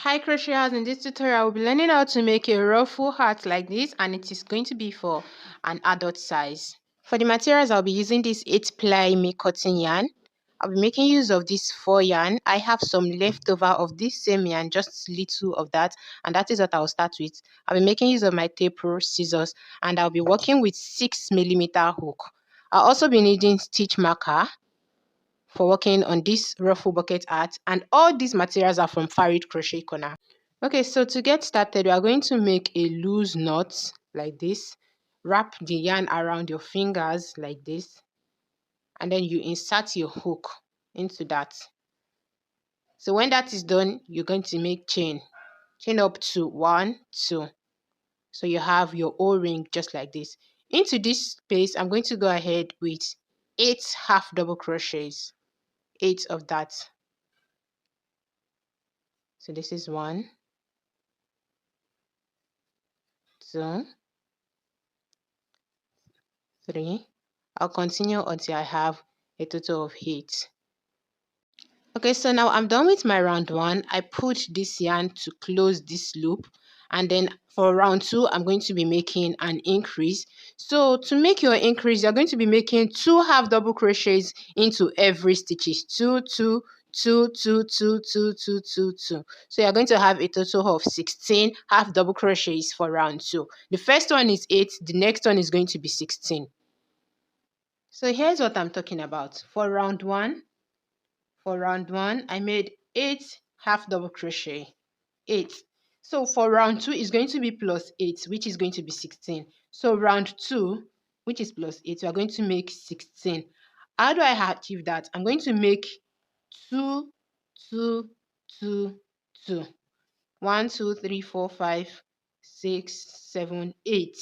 Hi crocheters, in this tutorial I will be learning how to make a ruffle hat like this, and it is going to be for an adult size. For the materials I'll be using this 8 ply me cotton yarn. I'll be making use of this 4 yarn. I have some leftover of this same yarn, just little of that, and that is what I'll start with. I'll be making use of my tape rule scissors, and I'll be working with 6mm hook. I'll also be needing stitch marker for working on this ruffle bucket art, and all these materials are from Farid Crochet Corner. Okay, so to get started, we are going to make a loose knot like this. Wrap the yarn around your fingers like this, and then you insert your hook into that. So when that is done, you're going to make chain up to 1 2. So you have your o-ring just like this. Into this space, I'm going to go ahead with 8 half double crochets, 8 of that. So this is 1 2 3. I'll continue until I have a total of 8. Okay, so now I'm done with my round 1. I put this yarn to close this loop, and then for round 2 I'm going to be making an increase. So to make your increase, you're going to be making 2 half double crochets into every stitches. 2 2 2 2 2 2 2 2 2. So you're going to have a total of 16 half double crochets for round 2. The first one is 8, the next one is going to be 16. So here's what I'm talking about. For round 1, I made 8 half double crochet. 8. So for round 2 is going to be plus 8, which is going to be 16. So round 2, which is plus 8, we are going to make 16. How do I achieve that? I'm going to make 2 2 2 2. 1 2 3 4 5 6 7 8.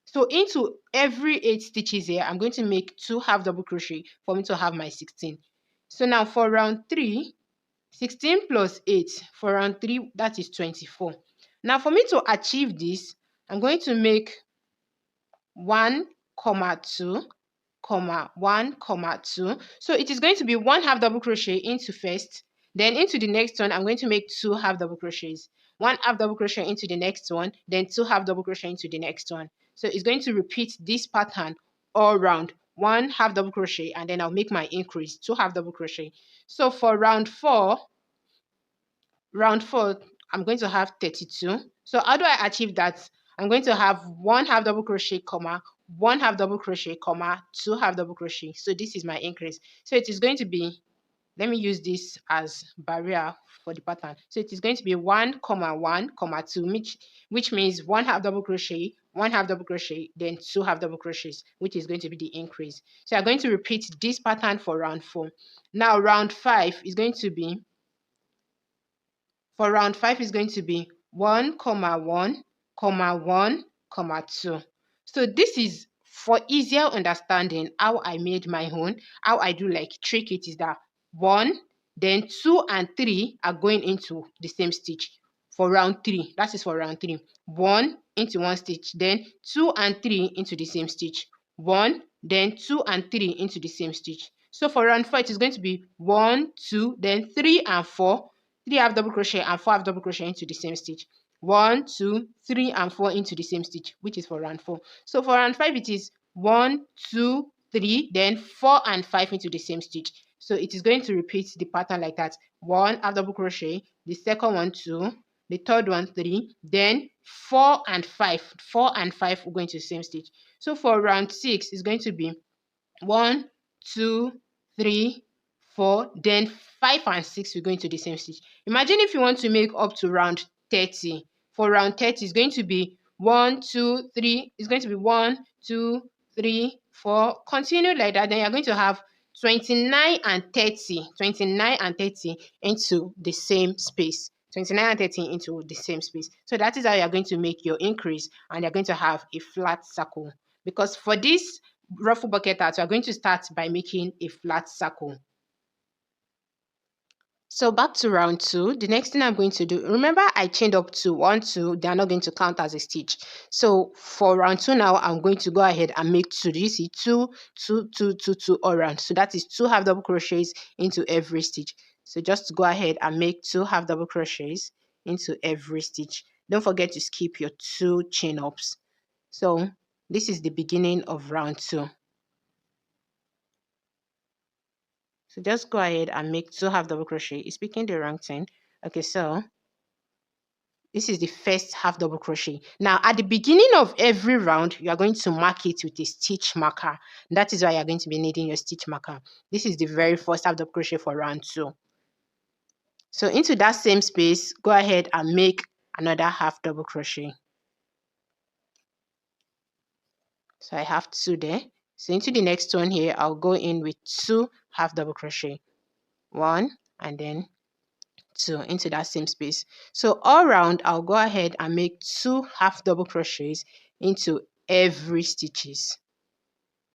So into every 8 stitches here, I'm going to make 2 half double crochet for me to have my 16. So now for round 3, 16 plus 8, for round 3, that is 24. Now for me to achieve this, I'm going to make 1, 2, 1, 2. So it is going to be 1 half double crochet into first, then into the next one I'm going to make 2 half double crochets. 1 half double crochet into the next one, then 2 half double crochet into the next one. So it's going to repeat this pattern all round. 1 half double crochet, and then I'll make my increase, 2 half double crochet. So for round 4, I'm going to have 32. So how do I achieve that? I'm going to have 1 half double crochet, comma, 1 half double crochet, comma, 2 half double crochet. So this is my increase. So it is going to be, let me use this as barrier for the pattern. So it is going to be 1, 1, 2, which means 1 half double crochet, 1 half double crochet, then 2 half double crochets, which is going to be the increase. So I'm going to repeat this pattern for round 4. Now round 5 is going to be, for round 5 is going to be 1, 1, 1, 2. So this is for easier understanding how I made my own. How I do like trick it is that 1, then 2 and 3 are going into the same stitch. For round 3, that is for round 3. 1 into one stitch, then 2 and 3 into the same stitch. 1, then 2 and 3 into the same stitch. So for round 4, it is going to be 1, 2, then 3 and 4. 3 half double crochet and 4 half double crochet into the same stitch. 1 2 3 and 4 into the same stitch, which is for round 4. So for round 5 it is 1 2 3, then 4 and 5 into the same stitch. So it is going to repeat the pattern like that. 1 half double crochet, the second one 2, the third one 3, then 4 and 5. 4 and 5 will go into the same stitch. So for round 6 it's going to be 1 2 3 4, then 5 and 6 will go into the same stitch. Imagine if you want to make up to round 30. For round 30 it's going to be 1 2 3, it's going to be 1 2 3 4, continue like that. Then you're going to have 29 and 30, 29 and 30 into the same space. 29 and 30 into the same space. So that is how you're going to make your increase, and you're going to have a flat circle. Because for this ruffle bucket art, we are going to start by making a flat circle. So back to round 2, the next thing I'm going to do, remember I chained up to 1 2, they are not going to count as a stitch. So for round 2 now, I'm going to go ahead and make 2. Do you see 2 2 2 2 2 all around? So that is 2 half double crochets into every stitch. So just go ahead and make 2 half double crochets into every stitch. Don't forget to skip your 2 chain ups. So this is the beginning of round 2. So just go ahead and make 2 half double crochet. It's picking the wrong thing. Okay, so this is the first half double crochet. Now at the beginning of every round, you are going to mark it with a stitch marker. That is why you are going to be needing your stitch marker. This is the very first half double crochet for round 2. So into that same space, go ahead and make another half double crochet. So I have 2 there. So into the next one here, I'll go in with 2 half double crochet. 1 and then 2 into that same space. So all round, I'll go ahead and make 2 half double crochets into every stitches.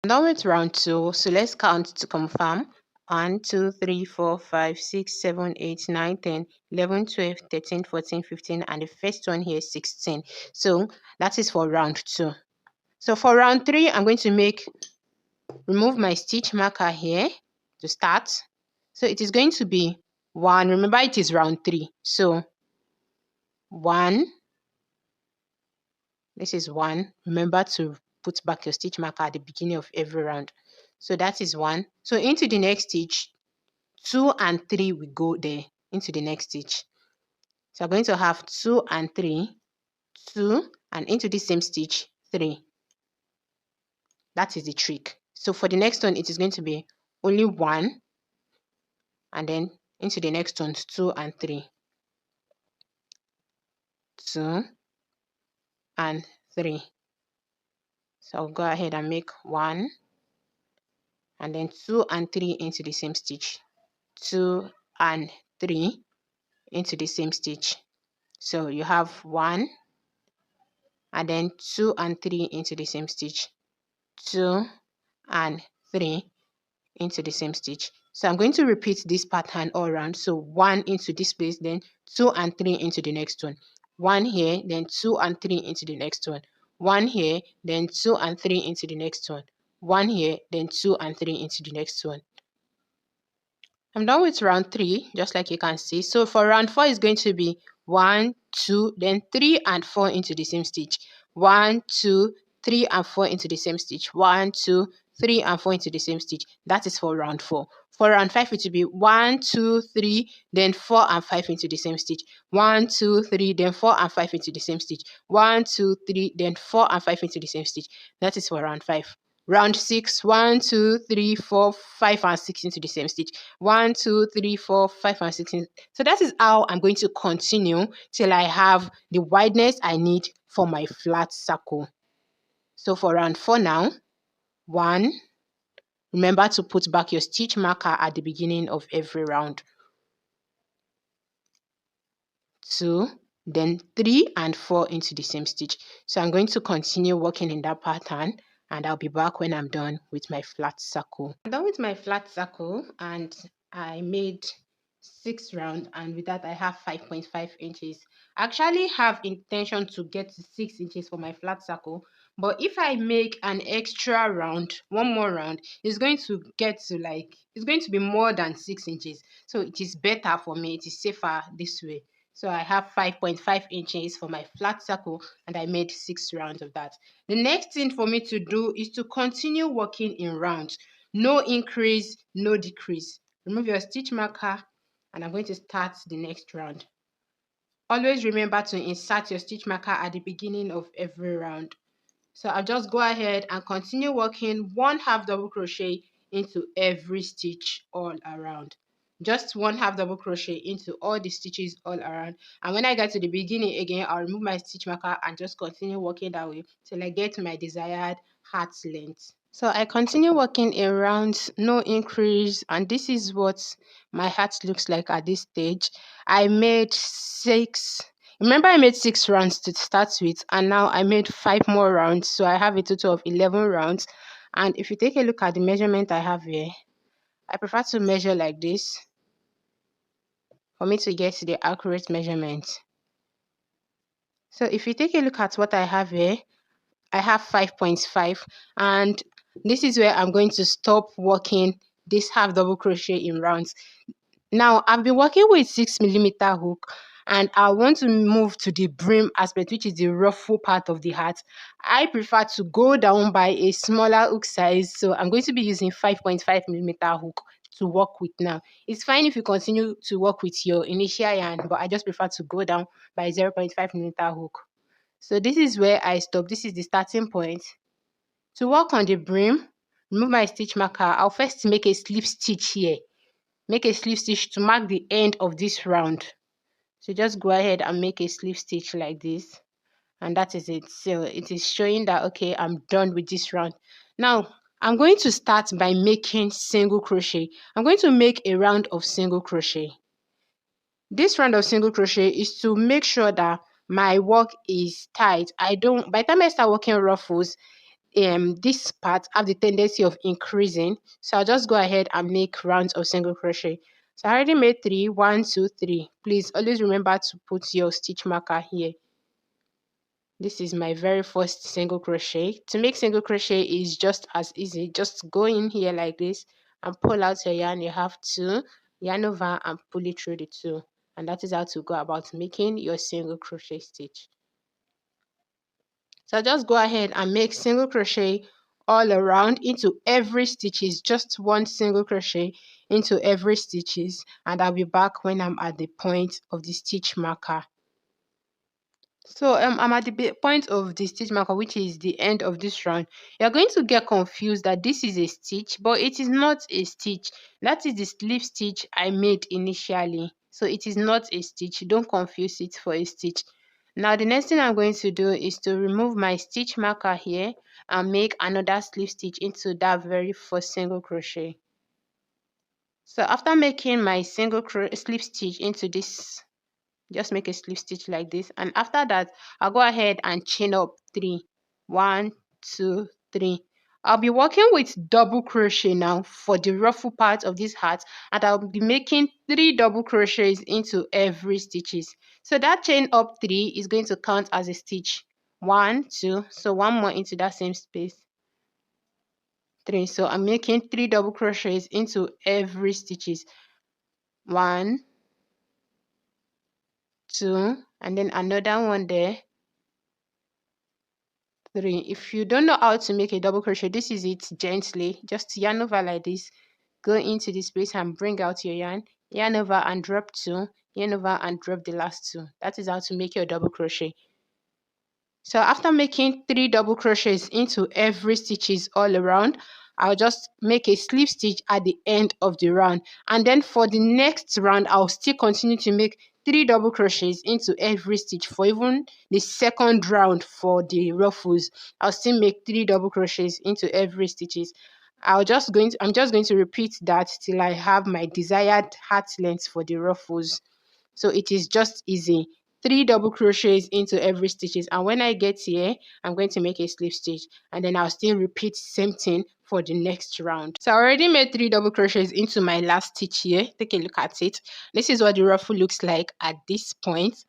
I'm done with round 2, so let's count to confirm. 1, 2, 3, 4, 5, 6, 7, 8, 9, 10, 11, 12, 13, 14, 15, and the first one here is 16. So that is for round 2. So for round 3, I'm going to remove my stitch marker here to start. So it is going to be 1. Remember, it is round 3. So 1. This is 1. Remember to put back your stitch marker at the beginning of every round. So that is 1. So into the next stitch, 2 and 3 will go there into the next stitch. So I'm going to have 2 and 3, 2, and into the same stitch, 3. That is the trick. So for the next one, it is going to be only 1, and then into the next one, 2 and 3. 2 and 3. So I'll go ahead and make 1, and then 2 and 3 into the same stitch. 2 and 3 into the same stitch. So you have 1, and then 2 and 3 into the same stitch. 2 and 3 into the same stitch. So I'm going to repeat this pattern all around. So 1 into this place, then 2 and 3 into the next one. 1 here, then 2 and 3 into the next one. 1 here, then 2 and 3 into the next one. 1 here, then 2 and 3 into the next one. I'm done with round 3, just like you can see. So for round 4, it's going to be 1, 2, then 3 and 4 into the same stitch. 1, 2, 3 and 4 into the same stitch. 1, 2, 3 and 4 into the same stitch. That is for round 4. For round 5, it will be 1, 2, 3, then 4 and 5 into the same stitch. 1, 2, 3, then 4 and 5 into the same stitch. 1, 2, 3, then 4 and 5 into the same stitch. That is for round 5. Round 6, 1, 2, 3, 4, 5 and 6 into the same stitch. 1, 2, 3, 4, 5 and 6. So that is how I'm going to continue till I have the wideness I need for my flat circle. So for round 4 now, 1, remember to put back your stitch marker at the beginning of every round. 2, then 3 and 4 into the same stitch. So I'm going to continue working in that pattern, and I'll be back when I'm done with my flat circle. I'm done with my flat circle, and I made 6 rounds, and with that I have 5.5 inches. I actually have intention to get to 6 inches for my flat circle, but if I make an extra round, one more round, it's going to get to it's going to be more than 6 inches. So it is better for me, it is safer this way. So I have 5.5 inches for my flat circle, and I made 6 rounds of that. The next thing for me to do is to continue working in rounds. No increase, no decrease. Remove your stitch marker, and I'm going to start the next round. Always remember to insert your stitch marker at the beginning of every round. So I'll just go ahead and continue working 1 half double crochet into every stitch all around. Just 1 half double crochet into all the stitches all around, and when I get to the beginning again, I'll remove my stitch marker and just continue working that way till I get to my desired heart length. So I continue working in rounds, no increase, and this is what my heart looks like at this stage. I made 6. Remember, I made 6 rounds to start with, and now I made 5 more rounds, so I have a total of 11 rounds. And if you take a look at the measurement I have here, I prefer to measure like this for me to get the accurate measurement. So if you take a look at what I have here, I have 5.5, and this is where I'm going to stop working this half double crochet in rounds. Now I've been working with 6mm hook, and I want to move to the brim aspect, which is the ruffle part of the hat, I prefer to go down by a smaller hook size. So I'm going to be using 5.5mm hook to work with now. It's fine if you continue to work with your initial yarn, but I just prefer to go down by 0.5mm hook. So this is where I stop. This is the starting point. To work on the brim, remove my stitch marker. I'll first make a slip stitch here. Make a slip stitch to mark the end of this round. So just go ahead and make a slip stitch like this, and that is it. So it is showing that, okay, I'm done with this round. Now I'm going to start by making single crochet. I'm going to make a round of single crochet. This round of single crochet is to make sure that my work is tight. By the time I start working ruffles, this part have the tendency of increasing, so I'll just go ahead and make rounds of single crochet. So I already made 3. 1, 2, 3. Please always remember to put your stitch marker here. This is my very first single crochet. To make single crochet is just as easy. Just go in here like this and pull out your yarn. You have to yarn over and pull it through the two, and that is how to go about making your single crochet stitch. So just go ahead and make single crochet all around into every stitches, just one single crochet into every stitches, and I'll be back when I'm at the point of the stitch marker. So I'm at the point of the stitch marker, which is the end of this round. You're going to get confused that this is a stitch, but it is not a stitch. That is the slip stitch I made initially. So it is not a stitch. Don't confuse it for a stitch. Now the next thing I'm going to do is to remove my stitch marker here and make another slip stitch into that very first single crochet. So after making my single slip stitch into this, just make a slip stitch like this, and after that I'll go ahead and chain up 3. 1, 2, 3. I'll be working with double crochet now for the ruffle part of this hat, and I'll be making 3 double crochets into every stitches. So that chain up 3 is going to count as a stitch. 1, 2, so one more into that same space. 3. So I'm making 3 double crochets into every stitches. 1, 2, and then another one there. 3. If you don't know how to make a double crochet, this is it. Gently just yarn over like this, go into the space and bring out your yarn over and drop 2, yarn over and drop the last 2. That is how to make your double crochet. So after making 3 double crochets into every stitches all around, I'll just make a slip stitch at the end of the round, and then for the next round I'll still continue to make 3 double crochets into every stitch. For even the second round for the ruffles, I'll still make 3 double crochets into every stitches. I'm just going to repeat that till I have my desired hat length for the ruffles. So it is just easy. 3 double crochets into every stitches, and when I get here I'm going to make a slip stitch, and then I'll still repeat same thing for the next round. So I already made 3 double crochets into my last stitch here. Take a look at it. This is what the ruffle looks like at this point.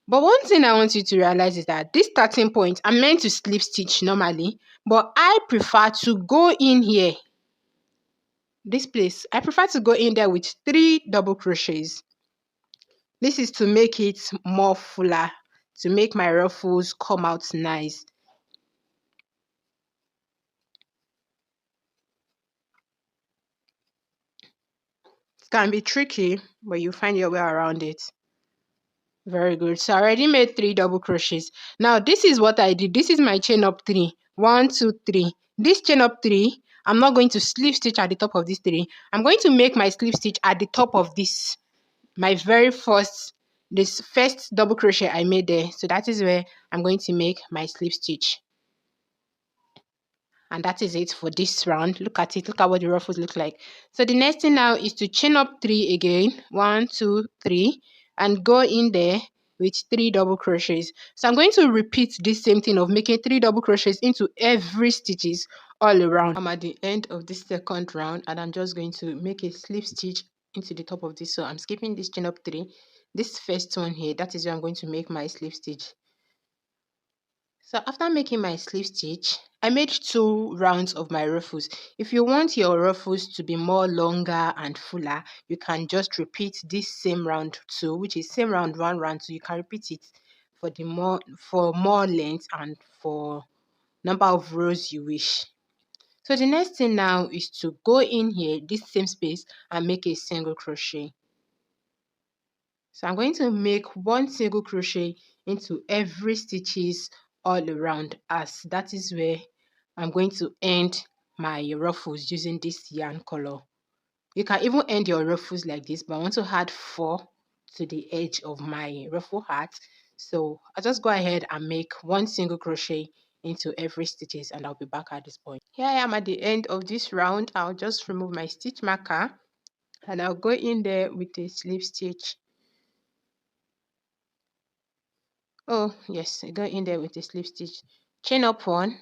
But one thing I want you to realize is that this starting point, I'm meant to slip stitch normally, but I prefer to go in here, this place. I prefer to go in there with 3 double crochets. This is to make it more fuller, to make my ruffles come out nice. It can be tricky, but you find your way around it. Very good. So I already made 3 double crochets. Now this is what I did. This is my chain up 3. 1, 2, 3. This chain up 3, I'm not going to slip stitch at the top of this 3. I'm going to make my slip stitch at the top of this, my very first, this first double crochet I made there. So that is where I'm going to make my slip stitch. And that is it for this round. Look at it. Look at what the ruffles look like. So the next thing now is to chain up 3 again. 1, 2, 3. And go in there with 3 double crochets. So I'm going to repeat this same thing of making 3 double crochets into every stitches all around. I'm at the end of this second round, and I'm just going to make a slip stitch into the top of this. So I'm skipping this chain up 3. This first one here, that is where I'm going to make my slip stitch. So after making my slip stitch, I made 2 rounds of my ruffles. If you want your ruffles to be more longer and fuller, you can just repeat this same round 2, which is same round 1, round 2. You can repeat it for more length and for number of rows you wish. So the next thing now is to go in here, this same space, and make a single crochet. So I'm going to make 1 single crochet into every stitches all around, as that is where I'm going to end my ruffles using this yarn color. You can even end your ruffles like this, but I want to add 4 to the edge of my ruffle hat. So I'll just go ahead and make 1 single crochet into every stitches, and I'll be back at this point. Here I am at the end of this round. I'll just remove my stitch marker and I'll go in there with a slip stitch. Oh yes, I go in there with a slip stitch, chain up 1,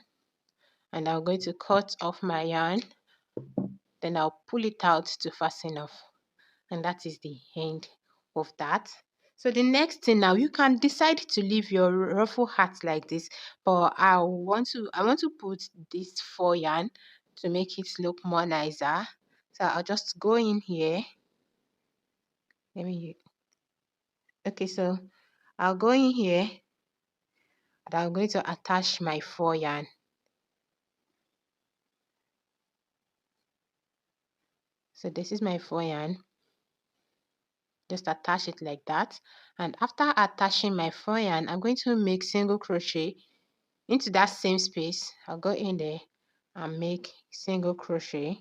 and I'm going to cut off my yarn, then I'll pull it out to fasten off, and that is the end of that. So the next thing now, you can decide to leave your ruffle hat like this, but I want to put this 4 yarn to make it look more nicer. So I'll just go in here. Okay, so I'll go in here and I'm going to attach my 4 yarn. So this is my 4 yarn. Just attach it like that, and after attaching my 4 yarn, I'm going to make single crochet into that same space. I'll go in there and make single crochet,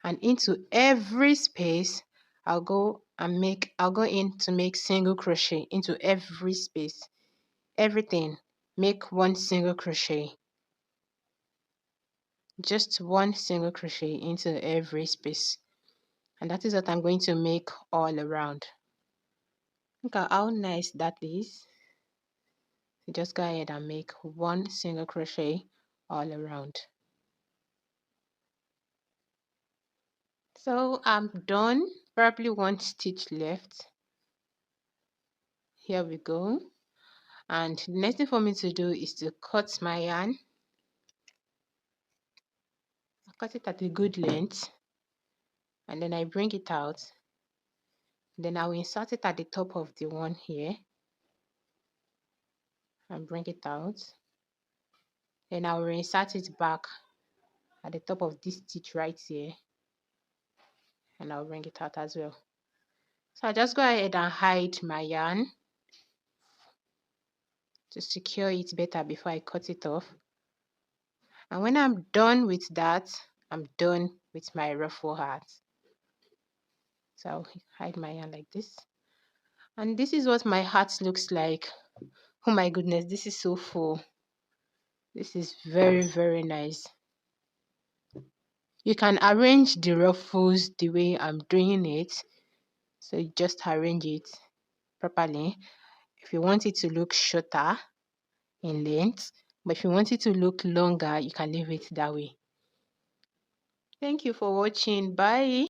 and into every space I'll go in to make single crochet into every space. Everything, make 1 single crochet, just 1 single crochet into every space, and that is what I'm going to make all around. Look at how nice that is. So just go ahead and make 1 single crochet all around. So I'm done, probably 1 stitch left. Here we go. And the next thing for me to do is to cut my yarn. I cut it at a good length, and then I bring it out. Then I will insert it at the top of the one here and bring it out. Then I will insert it back at the top of this stitch right here, and I'll bring it out as well. So I just go ahead and hide my yarn to secure it better before I cut it off. And when I'm done with that, I'm done with my ruffle hat. So I'll hide my yarn like this. And this is what my hat looks like. Oh my goodness, this is so full. This is very, very nice. You can arrange the ruffles the way I'm doing it. So you just arrange it properly. If you want it to look shorter in length, but if you want it to look longer, you can leave it that way. Thank you for watching. Bye.